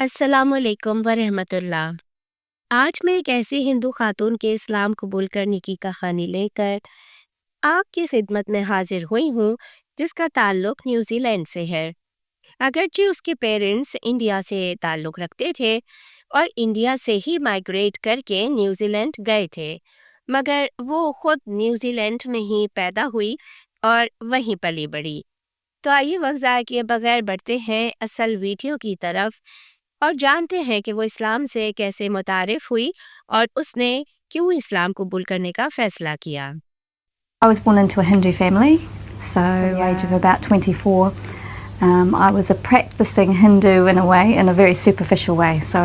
السلام علیکم ورحمۃ اللہ۔ آج میں ایک ایسی ہندو خاتون کے اسلام قبول کرنے کی کہانی لے کر آپ کی خدمت میں حاضر ہوئی ہوں، جس کا تعلق نیوزی لینڈ سے ہے۔ اگرچہ اس کے پیرنٹس انڈیا سے تعلق رکھتے تھے اور انڈیا سے ہی مائیگریٹ کر کے نیوزی لینڈ گئے تھے، مگر وہ خود نیوزی لینڈ میں ہی پیدا ہوئی اور وہیں پلی بڑھی۔ تو آئیے وقت ضائع کیے بغیر بڑھتے ہیں اصل ویڈیو کی طرف اور جانتے ہیں کہ وہ اسلام سے کیسے متعارف ہوئی اور اس نے کیوں اسلام قبول کرنے کا فیصلہ کیا۔ I was born into a Hindu family, so age of about 24. I was a practicing Hindu in a way, in a very superficial way. So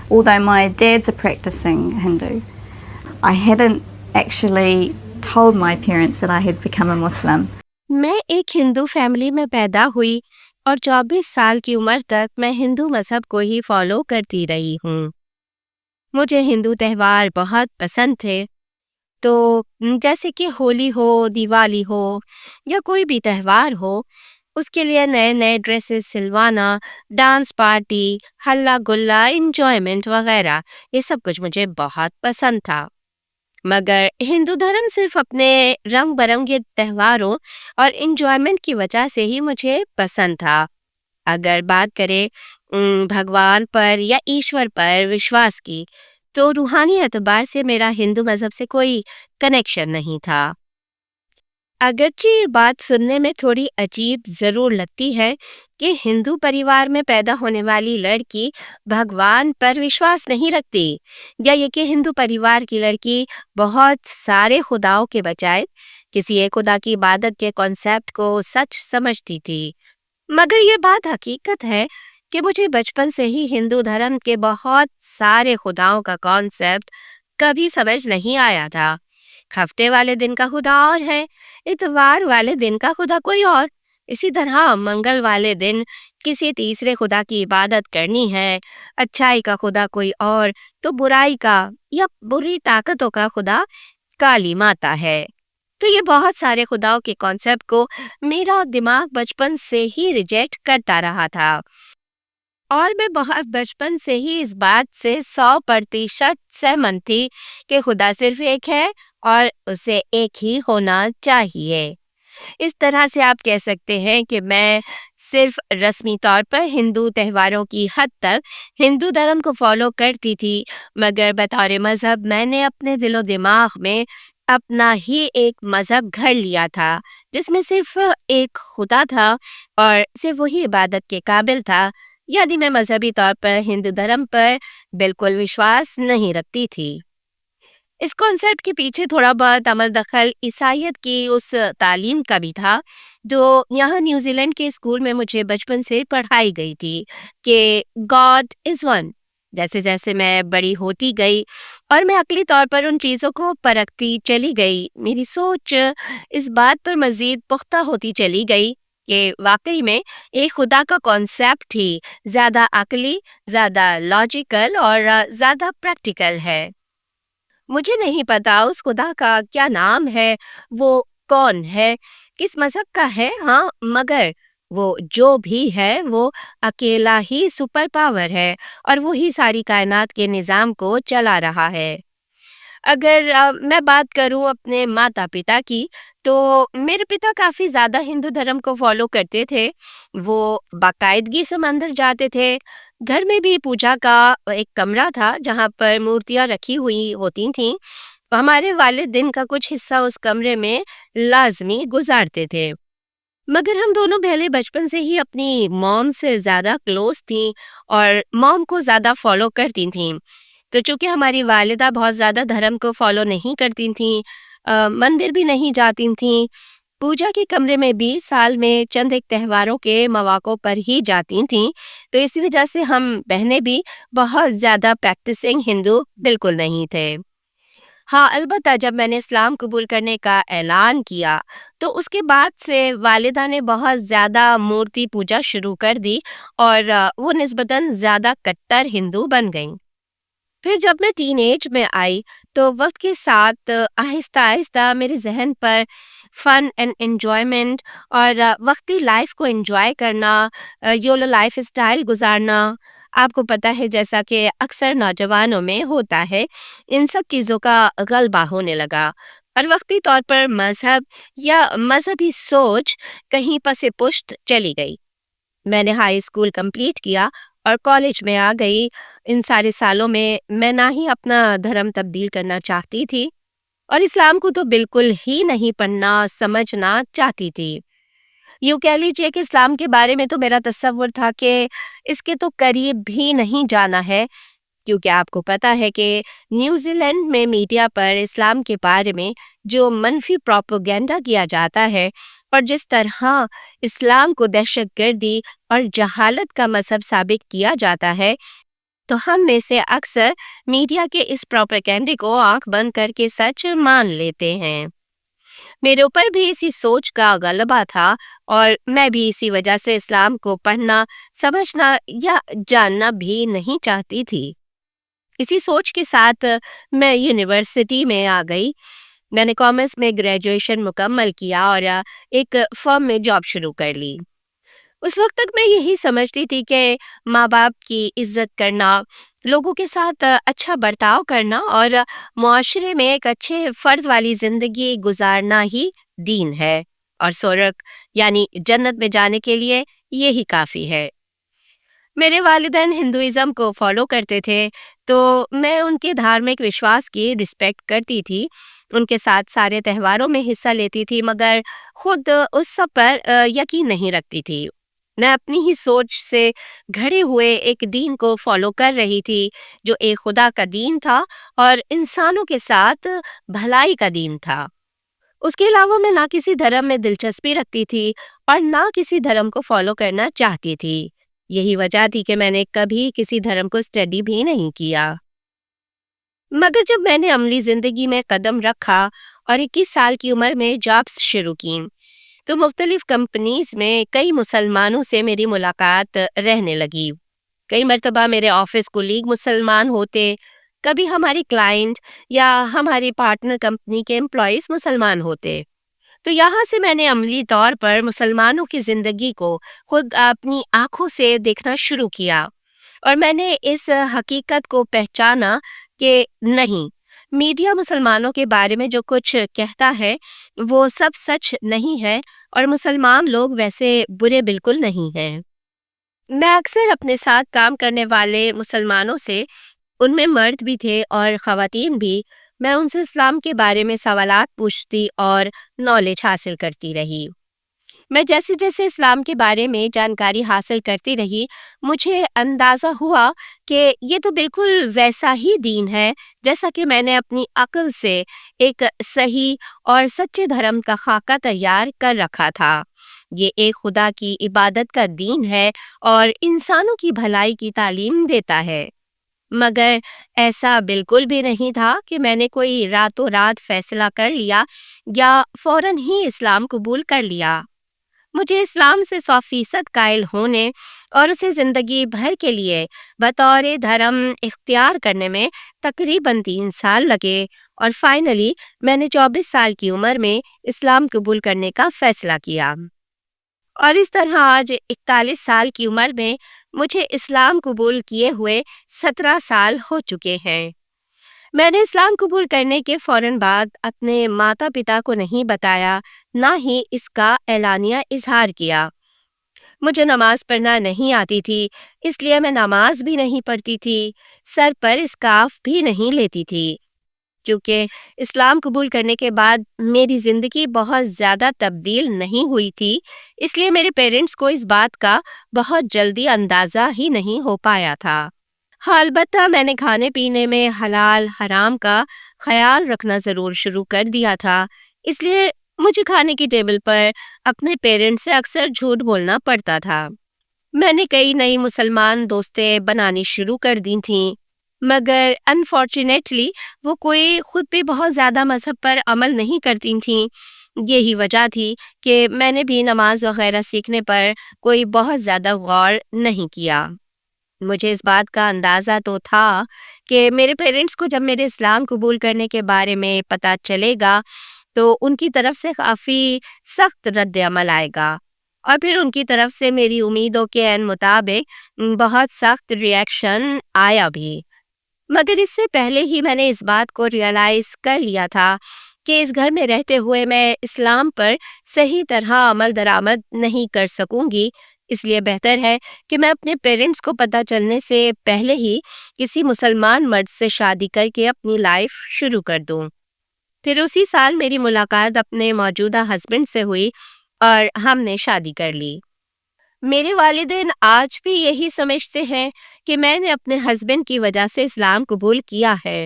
although my dad's a practicing Hindu, I hadn't actually told my parents that I had become a Muslim. میں ایک ہندو family میں پیدا ہوئی اور 24 سال کی عمر تک میں ہندو مذہب کو ہی فالو کرتی رہی ہوں۔ مجھے ہندو تہوار بہت پسند تھے، تو جیسے کہ ہولی ہو، دیوالی ہو یا کوئی بھی تہوار ہو، اس کے لیے نئے نئے ڈریسز سلوانا، ڈانس پارٹی، ہلا گلا، انجوائمنٹ وغیرہ، یہ سب کچھ مجھے بہت پسند تھا۔ مگر ہندو دھرم صرف اپنے رنگ برنگے تہواروں اور انجوائمنٹ کی وجہ سے ہی مجھے پسند تھا۔ اگر بات کریں بھگوان پر یا ایشور پر وشواس کی، تو روحانی اعتبار سے میرا ہندو مذہب سے کوئی کنیکشن نہیں تھا۔ اگرچہ یہ بات سننے میں تھوڑی عجیب ضرور لگتی ہے کہ ہندو پریوار میں پیدا ہونے والی لڑکی بھگوان پر وشواس نہیں رکھتی، یا یہ کہ ہندو پریوار کی لڑکی بہت سارے خداؤں کے بجائے کسی ایک خدا کی عبادت کے کانسیپٹ کو سچ سمجھتی تھی۔ مگر یہ بات حقیقت ہے کہ مجھے بچپن سے ہی ہندو دھرم کے بہت سارے خداؤں کا کانسیپٹ کبھی سمجھ نہیں آیا تھا۔ ہفتے والے دن کا خدا اور ہے، اتوار والے دن کا خدا کوئی اور، اسی طرح منگل والے دن کسی تیسرے خدا کی عبادت کرنی ہے، اچھائی کا خدا کوئی اور تو برائی کا یا بری طاقتوں کا خدا کالی ماتا ہے۔ تو یہ بہت سارے خداؤں کے کانسیپٹ کو میرا دماغ بچپن سے ہی ریجیکٹ کرتا رہا تھا، اور میں بہت بچپن سے ہی اس بات سے 100% سہمت تھی کہ خدا صرف ایک ہے اور اسے ایک ہی ہونا چاہیے۔ اس طرح سے آپ کہہ سکتے ہیں کہ میں صرف رسمی طور پر ہندو تہواروں کی حد تک ہندو دھرم کو فالو کرتی تھی، مگر بطور مذہب میں نے اپنے دل و دماغ میں اپنا ہی ایک مذہب گھڑ لیا تھا، جس میں صرف ایک خدا تھا اور صرف وہی عبادت کے قابل تھا، یعنی میں مذہبی طور پر ہندو دھرم پر بالکل وشواس نہیں رکھتی تھی۔ اس کانسیپٹ کے پیچھے تھوڑا بہت عمل دخل عیسائیت کی اس تعلیم کا بھی تھا جو یہاں نیوزی لینڈ کے اسکول میں مجھے بچپن سے پڑھائی گئی تھی کہ گاڈ از ون۔ جیسے جیسے میں بڑی ہوتی گئی اور میں عقلی طور پر ان چیزوں کو پرکھتی چلی گئی، میری سوچ اس بات پر مزید پختہ ہوتی چلی گئی کہ واقعی میں ایک خدا کا کانسیپٹ ہی زیادہ عقلی، زیادہ لاجیکل اور زیادہ پریکٹیکل ہے۔ مجھے نہیں پتا اس خدا کا کیا نام ہے، وہ کون ہے، کس مذہب کا ہے، ہاں مگر وہ جو بھی ہے وہ اکیلا ہی سپر پاور ہے اور وہی ساری کائنات کے نظام کو چلا رہا ہے۔ اگر میں بات کروں اپنے ماتا پتا کی، تو میرے پتا کافی زیادہ ہندو دھرم کو فالو کرتے تھے، وہ باقاعدگی سے مندر جاتے تھے، گھر میں بھی پوجا کا ایک کمرہ تھا جہاں پر مورتیاں رکھی ہوئی ہوتی تھیں، ہمارے والد دن کا کچھ حصہ اس کمرے میں لازمی گزارتے تھے۔ مگر ہم دونوں بہنیں بچپن سے ہی اپنی موم سے زیادہ کلوز تھیں اور موم کو زیادہ فالو کرتی تھیں، تو چونکہ ہماری والدہ بہت زیادہ دھرم کو فالو نہیں کرتی تھیں، مندر بھی نہیں جاتی تھیں، پوجا کے کمرے میں بھی سال میں چند ایک تہواروں کے مواقع پر ہی جاتی تھیں، تو اسی وجہ سے ہم بہنیں بھی بہت زیادہ پریکٹسنگ ہندو بالکل نہیں تھے۔ ہاں البتہ جب میں نے اسلام قبول کرنے کا اعلان کیا تو اس کے بعد سے والدہ نے بہت زیادہ مورتی پوجا شروع کر دی اور وہ نسبتاً زیادہ کٹر ہندو بن گئیں۔ پھر جب میں ٹین ایج میں آئی تو وقت کے ساتھ آہستہ آہستہ میرے ذہن پر فن اینڈ انجوائمنٹ اور وقتی لائف کو انجوائے کرنا، یولو لائف اسٹائل گزارنا، آپ کو پتہ ہے جیسا کہ اکثر نوجوانوں میں ہوتا ہے، ان سب چیزوں کا غلبہ ہونے لگا اور وقتی طور پر مذہب یا مذہبی سوچ کہیں پس پشت چلی گئی۔ میں نے ہائی اسکول کمپلیٹ کیا اور کالج میں آ گئی۔ ان سارے سالوں میں نہ ہی اپنا دھرم تبدیل کرنا چاہتی تھی اور اسلام کو تو بالکل ہی نہیں پڑھنا سمجھنا چاہتی تھی۔ یوں کہہ لیجیے کہ اسلام کے بارے میں تو میرا تصور تھا کہ اس کے تو قریب بھی نہیں جانا ہے، کیونکہ آپ کو پتہ ہے کہ نیوزی لینڈ میں میڈیا پر اسلام کے بارے میں جو منفی پروپیگنڈا کیا جاتا ہے اور جس طرح اسلام کو دہشت گردی اور جہالت کا مذہب ثابت کیا جاتا ہے، تو ہم میں سے اکثر میڈیا کے اس پروپیگنڈے کو آنکھ بند کر کے سچ مان لیتے ہیں۔ میرے اوپر بھی اسی سوچ کا غلبہ تھا اور میں بھی اسی وجہ سے اسلام کو پڑھنا، سمجھنا یا جاننا بھی نہیں چاہتی تھی۔ اسی سوچ کے ساتھ میں یونیورسٹی میں آ گئی۔ میں نے کامرس میں گریجویشن مکمل کیا اور ایک فرم میں جاب شروع کر لی۔ اس وقت تک میں یہی سمجھتی تھی کہ ماں باپ کی عزت کرنا، لوگوں کے ساتھ اچھا برتاؤ کرنا اور معاشرے میں ایک اچھے فرد والی زندگی گزارنا ہی دین ہے اور سورگ یعنی جنت میں جانے کے لیے یہی کافی ہے۔ میرے والدین ہندوازم کو فالو کرتے تھے تو میں ان کے دھارمک وشواس کی رسپیکٹ کرتی تھی، ان کے ساتھ سارے تہواروں میں حصہ لیتی تھی، مگر خود اس سب پر یقین نہیں رکھتی تھی۔ میں اپنی ہی سوچ سے گھڑے ہوئے ایک دین کو فالو کر رہی تھی جو ایک خدا کا دین تھا اور انسانوں کے ساتھ بھلائی کا دین تھا۔ اس کے علاوہ میں نہ کسی دھرم میں دلچسپی رکھتی تھی اور نہ کسی دھرم کو فالو کرنا چاہتی تھی۔ یہی وجہ تھی کہ میں نے کبھی کسی دھرم کو اسٹڈی بھی نہیں کیا۔ مگر جب میں نے عملی زندگی میں قدم رکھا اور 21 سال کی عمر میں جابس شروع کی تو مختلف کمپنیز میں کئی مسلمانوں سے میری ملاقات رہنے لگی۔ کئی مرتبہ میرے آفس کولیگ مسلمان ہوتے، کبھی ہماری کلائنٹ یا ہماری پارٹنر کمپنی کے امپلائیز مسلمان ہوتے۔ تو یہاں سے میں نے عملی طور پر مسلمانوں کی زندگی کو خود اپنی آنکھوں سے دیکھنا شروع کیا اور میں نے اس حقیقت کو پہچانا کہ نہیں، میڈیا مسلمانوں کے بارے میں جو کچھ کہتا ہے وہ سب سچ نہیں ہے اور مسلمان لوگ ویسے برے بالکل نہیں ہیں۔ میں اکثر اپنے ساتھ کام کرنے والے مسلمانوں سے، ان میں مرد بھی تھے اور خواتین بھی، میں ان سے اسلام کے بارے میں سوالات پوچھتی اور نالج حاصل کرتی رہی۔ میں جیسے جیسے اسلام کے بارے میں جانکاری حاصل کرتی رہی، مجھے اندازہ ہوا کہ یہ تو بالکل ویسا ہی دین ہے جیسا کہ میں نے اپنی عقل سے ایک صحیح اور سچے دھرم کا خاکہ تیار کر رکھا تھا۔ یہ ایک خدا کی عبادت کا دین ہے اور انسانوں کی بھلائی کی تعلیم دیتا ہے۔ مگر ایسا بالکل بھی نہیں تھا کہ میں نے کوئی راتوں رات فیصلہ کر لیا یا فوراً ہی اسلام قبول کر لیا۔ مجھے اسلام سے 100% قائل ہونے اور اسے زندگی بھر کے لیے بطور دھرم اختیار کرنے میں تقریباً 3 سال لگے اور فائنلی میں نے 24 سال کی عمر میں اسلام قبول کرنے کا فیصلہ کیا۔ اور اس طرح آج 41 سال کی عمر میں مجھے اسلام قبول کیے ہوئے 17 سال ہو چکے ہیں۔ میں نے اسلام قبول کرنے کے فوراً بعد اپنے ماتا پتا کو نہیں بتایا، نہ ہی اس کا اعلانیہ اظہار کیا۔ مجھے نماز پڑھنا نہیں آتی تھی، اس لیے میں نماز بھی نہیں پڑھتی تھی، سر پر اسکارف بھی نہیں لیتی تھی۔ کیونکہ اسلام قبول کرنے کے بعد میری زندگی بہت زیادہ تبدیل نہیں ہوئی تھی، اس لیے میرے پیرنٹس کو اس بات کا بہت جلدی اندازہ ہی نہیں ہو پایا تھا۔ ہاں، البتہ میں نے کھانے پینے میں حلال حرام کا خیال رکھنا ضرور شروع کر دیا تھا، اس لیے مجھے کھانے کی ٹیبل پر اپنے پیرنٹس سے اکثر جھوٹ بولنا پڑتا تھا۔ میں نے کئی نئی مسلمان دوستیں بنانی شروع کر دی تھیں، مگر انفارچونیٹلی وہ کوئی خود بھی بہت زیادہ مذہب پر عمل نہیں کرتی تھیں۔ یہی وجہ تھی کہ میں نے بھی نماز وغیرہ سیکھنے پر کوئی بہت زیادہ غور نہیں کیا۔ مجھے اس بات کا اندازہ تو تھا کہ میرے پیرنٹس کو جب میرے اسلام قبول کرنے کے بارے میں پتہ چلے گا تو ان کی طرف سے کافی سخت رد عمل آئے گا۔ اور پھر ان کی طرف سے میری امیدوں کے عین مطابق بہت سخت ریئیکشن آیا بھی، مگر اس سے پہلے ہی میں نے اس بات کو ریئلائز کر لیا تھا کہ اس گھر میں رہتے ہوئے میں اسلام پر صحیح طرح عمل درآمد نہیں کر سکوں گی، اس لیے بہتر ہے کہ میں اپنے پیرنٹس کو پتہ چلنے سے پہلے ہی کسی مسلمان مرد سے شادی کر کے اپنی لائف شروع کر دوں۔ پھر اسی سال میری ملاقات اپنے موجودہ ہسبینڈ سے ہوئی اور ہم نے شادی کر لی۔ میرے والدین آج بھی یہی سمجھتے ہیں کہ میں نے اپنے ہسبینڈ کی وجہ سے اسلام قبول کیا ہے۔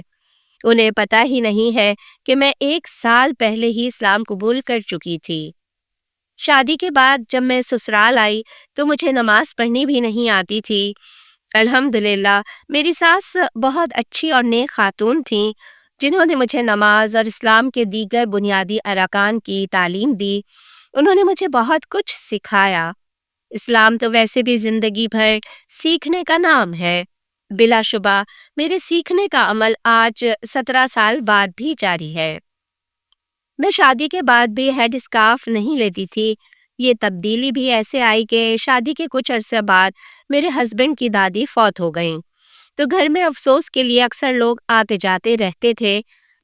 انہیں پتہ ہی نہیں ہے کہ میں 1 سال پہلے ہی اسلام قبول کر چکی تھی۔ شادی کے بعد جب میں سسرال آئی تو مجھے نماز پڑھنی بھی نہیں آتی تھی۔ الحمدللہ میری ساس بہت اچھی اور نیک خاتون تھیں، جنہوں نے مجھے نماز اور اسلام کے دیگر بنیادی ارکان کی تعلیم دی۔ انہوں نے مجھے بہت کچھ سکھایا۔ اسلام تو ویسے بھی زندگی بھر سیکھنے کا نام ہے۔ بلا شبہ میرے سیکھنے کا عمل آج 17 سال بعد بھی جاری ہے۔ میں شادی کے بعد بھی ہیڈ اسکارف نہیں لیتی تھی۔ یہ تبدیلی بھی ایسے آئی کہ شادی کے کچھ عرصے بعد میرے ہسبینڈ کی دادی فوت ہو گئیں، تو گھر میں افسوس کے لیے اکثر لوگ آتے جاتے رہتے تھے،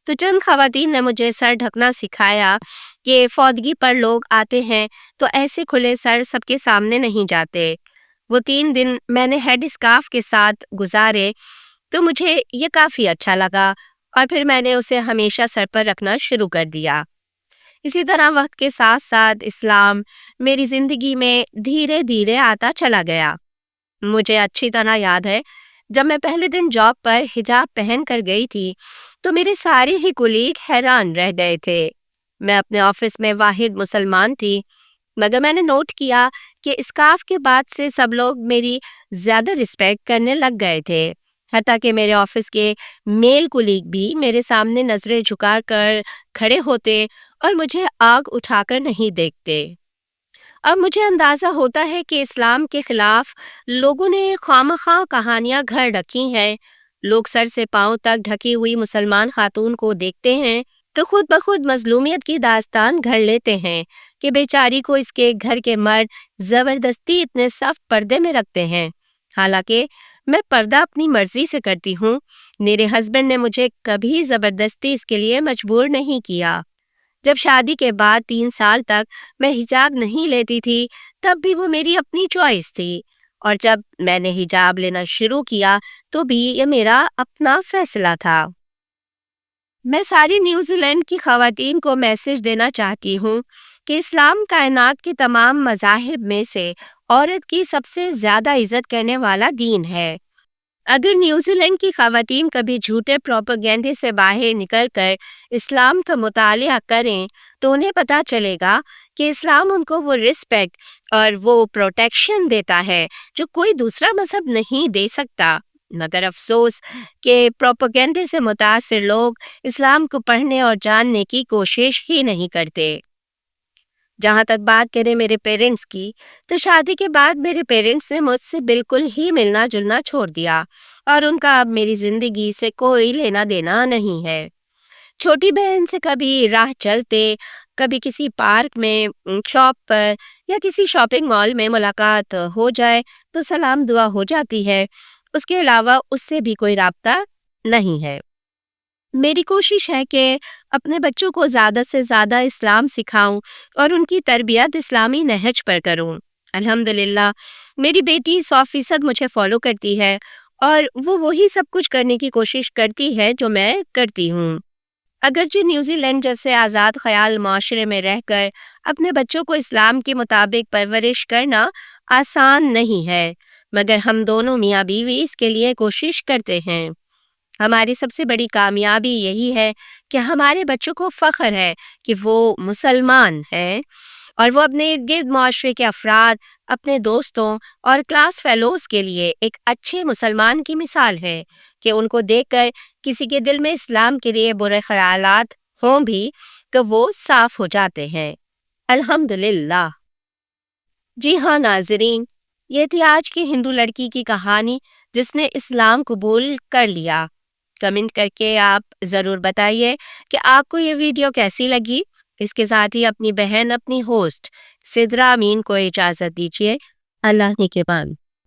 تو چند خواتین نے مجھے سر ڈھکنا سکھایا کہ فوتگی پر لوگ آتے ہیں تو ایسے کھلے سر سب کے سامنے نہیں جاتے۔ وہ 3 دن میں نے ہیڈ اسکارف کے ساتھ گزارے تو مجھے یہ کافی اچھا لگا، اور پھر میں نے اسے ہمیشہ سر پر رکھنا شروع کر دیا۔ اسی طرح وقت کے ساتھ ساتھ اسلام میری زندگی میں دھیرے دھیرے آتا چلا گیا۔ مجھے اچھی طرح یاد ہے جب میں پہلے دن جاب پر حجاب پہن کر گئی تھی تو میرے سارے ہی کولیگ حیران رہ گئے تھے۔ میں اپنے آفس میں واحد مسلمان تھی، مگر میں نے نوٹ کیا کہ اسکارف کے بعد سے سب لوگ میری زیادہ رسپیکٹ کرنے لگ گئے تھے، حتیٰ کہ میرے آفس کے میل کولیگ بھی میرے سامنے نظریں جھکا کر کھڑے ہوتے اور مجھے آگ اٹھا کر نہیں دیکھتے۔ اب مجھے اندازہ ہوتا ہے کہ اسلام کے خلاف لوگوں نے خواہ کہانیاں گھڑ رکھی ہیں۔ لوگ سر سے پاؤں تک ڈھکی ہوئی مسلمان خاتون کو دیکھتے ہیں تو خود بخود مظلومیت کی داستان گھڑ لیتے ہیں کہ بیچاری کو اس کے گھر کے مرد زبردستی اتنے سخت پردے میں رکھتے ہیں۔ حالانکہ میں پردہ اپنی مرضی سے کرتی ہوں۔ میرے ہسبینڈ نے مجھے کبھی زبردستی اس کے لیے مجبور نہیں کیا۔ جب شادی کے بعد 3 سال تک میں حجاب نہیں لیتی تھی تب بھی وہ میری اپنی چوائس تھی، اور جب میں نے حجاب لینا شروع کیا تو بھی یہ میرا اپنا فیصلہ تھا۔ میں ساری نیوزی لینڈ کی خواتین کو میسج دینا چاہتی ہوں کہ اسلام کائنات کے تمام مذاہب میں سے عورت کی سب سے زیادہ عزت کرنے والا دین ہے۔ اگر نیوزی لینڈ کی خواتین کبھی جھوٹے پروپیگنڈے سے باہر نکل کر اسلام کا مطالعہ کریں تو انہیں پتہ چلے گا کہ اسلام ان کو وہ رسپیکٹ اور وہ پروٹیکشن دیتا ہے جو کوئی دوسرا مذہب نہیں دے سکتا۔ مگر افسوس کہ پروپیگنڈے سے متاثر لوگ اسلام کو پڑھنے اور جاننے کی کوشش ہی نہیں کرتے۔ جہاں تک بات کریں میرے پیرنٹس کی، تو شادی کے بعد میرے پیرنٹس نے مجھ سے بالکل ہی ملنا جلنا چھوڑ دیا، اور ان کا اب میری زندگی سے کوئی لینا دینا نہیں ہے۔ چھوٹی بہن سے کبھی راہ چلتے، کبھی کسی پارک میں، شاپ پر یا کسی شاپنگ مال میں ملاقات ہو جائے تو سلام دعا ہو جاتی ہے، اس کے علاوہ اس سے بھی کوئی رابطہ نہیں ہے۔ میری کوشش ہے کہ اپنے بچوں کو زیادہ سے زیادہ اسلام سکھاؤں اور ان کی تربیت اسلامی نہج پر کروں۔ الحمدللہ میری بیٹی 100% مجھے فالو کرتی ہے، اور وہ وہی سب کچھ کرنے کی کوشش کرتی ہے جو میں کرتی ہوں۔ اگرچہ نیوزی لینڈ جیسے آزاد خیال معاشرے میں رہ کر اپنے بچوں کو اسلام کے مطابق پرورش کرنا آسان نہیں ہے، مگر ہم دونوں میاں بیوی اس کے لیے کوشش کرتے ہیں۔ ہماری سب سے بڑی کامیابی یہی ہے کہ ہمارے بچوں کو فخر ہے کہ وہ مسلمان ہیں، اور وہ اپنے ارد گرد معاشرے کے افراد، اپنے دوستوں اور کلاس فیلوز کے لیے ایک اچھے مسلمان کی مثال ہے کہ ان کو دیکھ کر کسی کے دل میں اسلام کے لیے برے خیالات ہوں بھی تو وہ صاف ہو جاتے ہیں۔ الحمدللہ۔ جی ہاں ناظرین، یہ تھی آج کی ہندو لڑکی کی کہانی جس نے اسلام قبول کر لیا۔ کمنٹ کر کے آپ ضرور بتائیے کہ آپ کو یہ ویڈیو کیسی لگی۔ اس کے ساتھ ہی اپنی بہن، اپنی ہوسٹ سدرا امین کو اجازت دیجیے۔ اللہ نگہبان۔